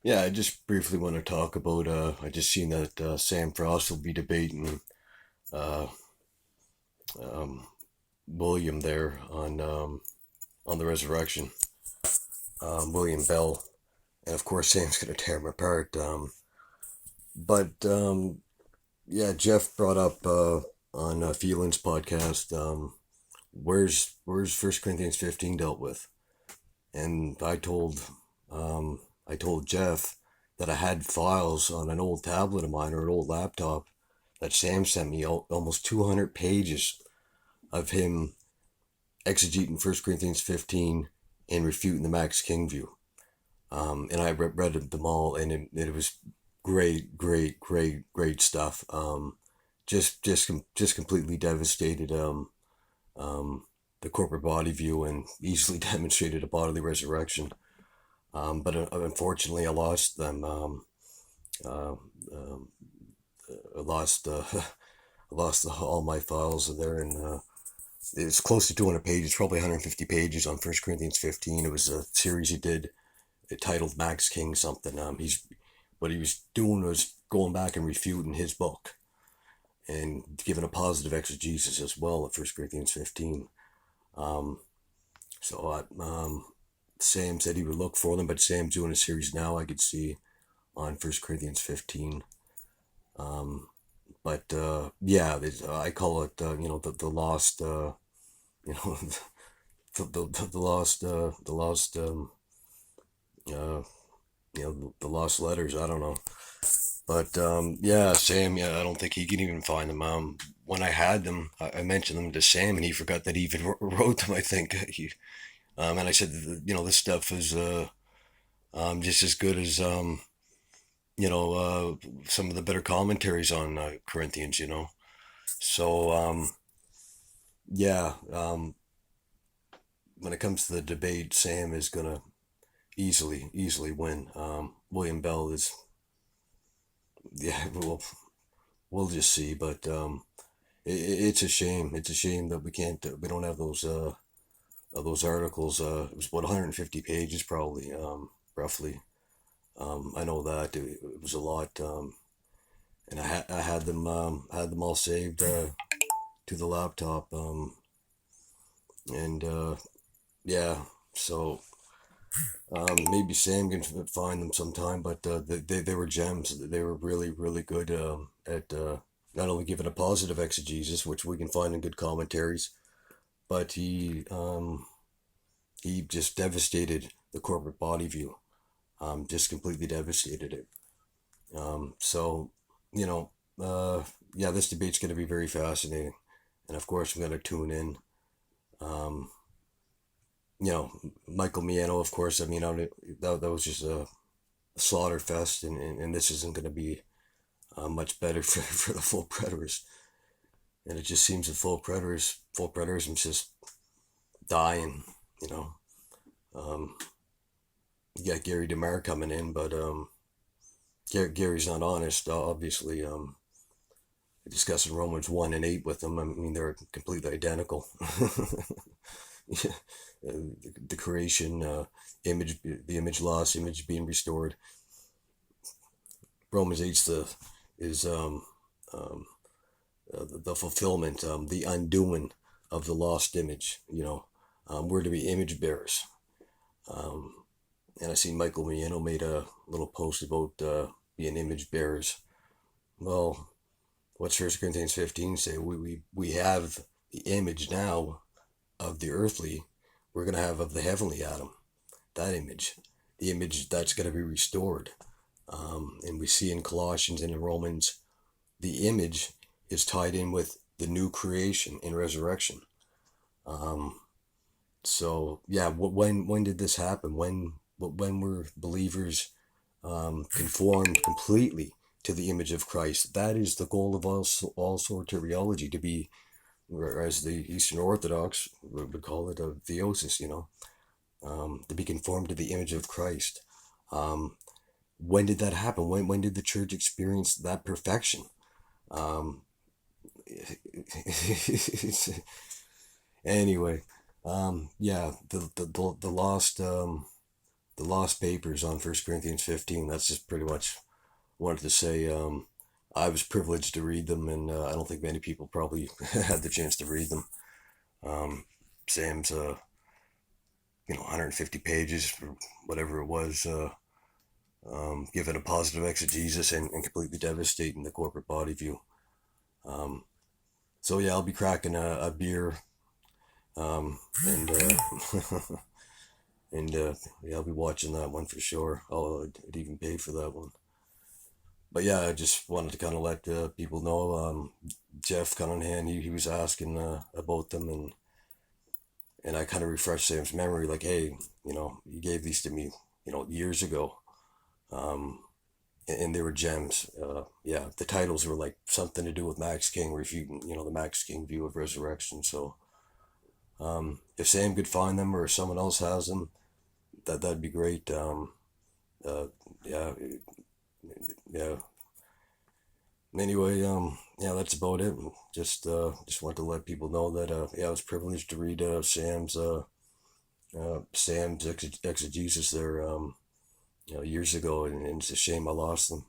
Yeah, I just briefly want to talk about. I just seen that Sam Frost will be debating uh, um, William there on the resurrection. William Bell, and of course Sam's gonna tear him apart. But yeah, Jeff brought up on Phelan's podcast. Where's First Corinthians 15 dealt with? And I told Jeff that I had files on an old tablet of mine or an old laptop that Sam sent me, almost 200 pages of him exegeting First Corinthians 15 and refuting the Max King view. And I read them all, and it was great stuff. Just completely devastated um, the corporate body view and easily demonstrated a bodily resurrection. But unfortunately, I lost them. Uh, um, I lost I lost all my files there, and it's close to 200 pages, probably 150 pages on First Corinthians 15. It was a series he did titled Max King something. He's what he was doing was going back and refuting his book and giving a positive exegesis as well at First Corinthians 15. Um, so Sam said he would look for them, but Sam's doing a series now. I could see on First Corinthians 15. Um, but yeah, I call it the lost you know the lost uh, the lost letters. I don't know, but yeah, Sam. Yeah, I don't think he can even find them. When I had them, I mentioned them to Sam, and he forgot that he even wrote them. I think and I said, this stuff is just as good as some of the better commentaries on Corinthians. So yeah, when it comes to the debate, Sam is gonna easily win. William Bell is, yeah, we'll just see, but it's a shame. It's a shame that we don't have those articles. It was about 150 pages, probably, roughly. I know that it was a lot, and I had them all saved to the laptop, and yeah, so maybe Sam can find them sometime, but they were gems. They were really good at not only giving a positive exegesis, which we can find in good commentaries, but he just devastated the corporate body view. Just completely devastated it. So, you know, yeah, this debate's going to be very fascinating, and of course, I'm going to tune in. Um, Michael Miano, of course. I mean, that was just a slaughter fest, and this isn't going to be much better for the full preterists. And it just seems that full preterism's just dying. You know, um, you got Gary DeMar coming in, but Gary's not honest. Obviously, discussing Romans 1 and 8 with him. I mean, they're completely identical. Yeah, the creation, the image lost, image being restored. Romans 8 is um, the fulfillment, the undoing of the lost image. We're to be image bearers. Um, and I see Michael Miano made a little post about being image bearers. Well, what's First Corinthians 15 say? We have the image now of the earthly. We're going to have of the heavenly Adam. That image, the image that's going to be restored. And we see in Colossians and in Romans, the image is tied in with the new creation in resurrection. Um, so yeah, when did this happen? When were believers conformed completely to the image of Christ? That is the goal of all soteriology, to be, as the Eastern Orthodox would call it, a theosis. To be conformed to the image of Christ. Um, when did that happen? When did the church experience that perfection? Um, anyway, yeah, the lost the lost papers on 1 Corinthians 15. That's just pretty much wanted to say. I was privileged to read them, and I don't think many people probably had the chance to read them. Um, Sam's, 150 pages or whatever it was, given a positive exegesis and completely devastating the corporate body view. Um, so yeah, I'll be cracking a beer, and and yeah, I'll be watching that one for sure. I'd even pay for that one. But yeah, I just wanted to kind of let people know. Jeff Cunningham, he was asking about them, and I kind of refreshed Sam's memory, like, hey, you gave these to me, years ago, and they were gems. Yeah, the titles were like something to do with Max King refuting, the Max King view of resurrection. So, if Sam could find them or someone else has them, that'd be great. Uh, yeah, yeah. Anyway, yeah, that's about it. Just want to let people know that yeah, I was privileged to read Sam's exegesis there years ago, and it's a shame I lost them.